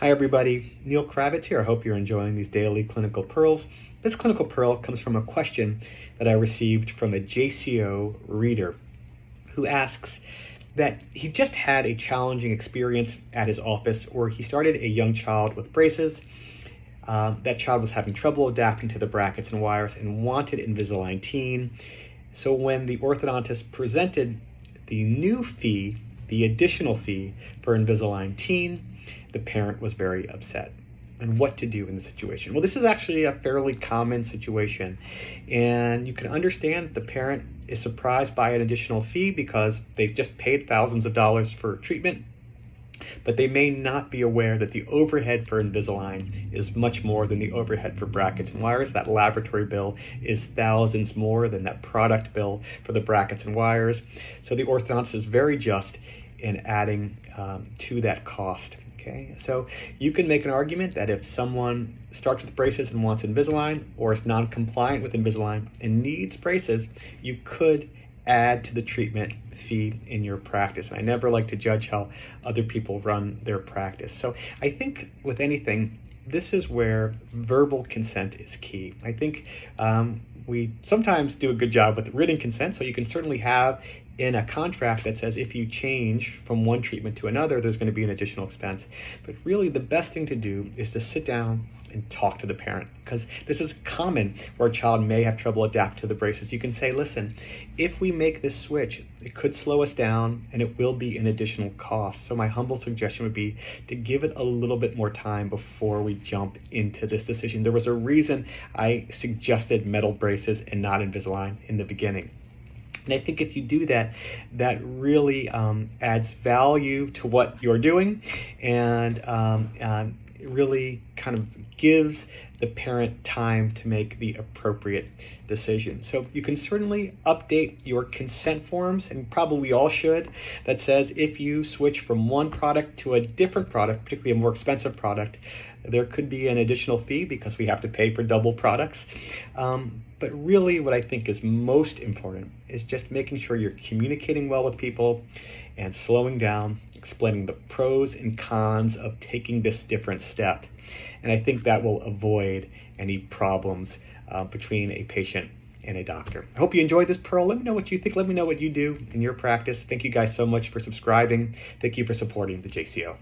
Hi everybody, Neil Kravitz here. I hope you're enjoying these daily clinical pearls. This clinical pearl comes from a question that I received from a JCO reader who asks that he just had a challenging experience at his office where he started a young child with braces. That child was having trouble adapting to the brackets and wires and wanted Invisalign Teen. So when the orthodontist presented the new fee, the additional fee for Invisalign Teen, the parent was very upset. And what to do in the situation? Well, this is actually a fairly common situation, and you can understand the parent is surprised by an additional fee because they've just paid thousands of dollars for treatment, but they may not be aware that the overhead for Invisalign is much more than the overhead for brackets and wires. That laboratory bill is thousands more than that product bill for the brackets and wires. So the orthodontist is very just in adding to that cost. Okay, so you can make an argument that if someone starts with braces and wants Invisalign, or is non-compliant with Invisalign and needs braces, you could add to the treatment fee in your practice. And I never like to judge how other people run their practice. So I think with anything, this is where verbal consent is key. I think we sometimes do a good job with written consent, so you can certainly have in a contract that says if you change from one treatment to another, there's going to be an additional expense. But really the best thing to do is to sit down and talk to the parent, because this is common where a child may have trouble adapting to the braces. You can say, listen, if we make this switch, it could slow us down and it will be an additional cost. So my humble suggestion would be to give it a little bit more time before we jump into this decision. There was a reason I suggested metal braces and not Invisalign in the beginning. And I think if you do that, that really adds value to what you're doing, and it really kind of gives the parent time to make the appropriate decision. So you can certainly update your consent forms, and probably we all should, that says if you switch from one product to a different product, particularly a more expensive product, there could be an additional fee because we have to pay for double products. But really what I think is most important is just making sure you're communicating well with people and slowing down, explaining the pros and cons of taking this different step. And I think that will avoid any problems between a patient and a doctor. I hope you enjoyed this pearl. Let me know what you think. Let me know what you do in your practice. Thank you guys so much for subscribing. Thank you for supporting the JCO.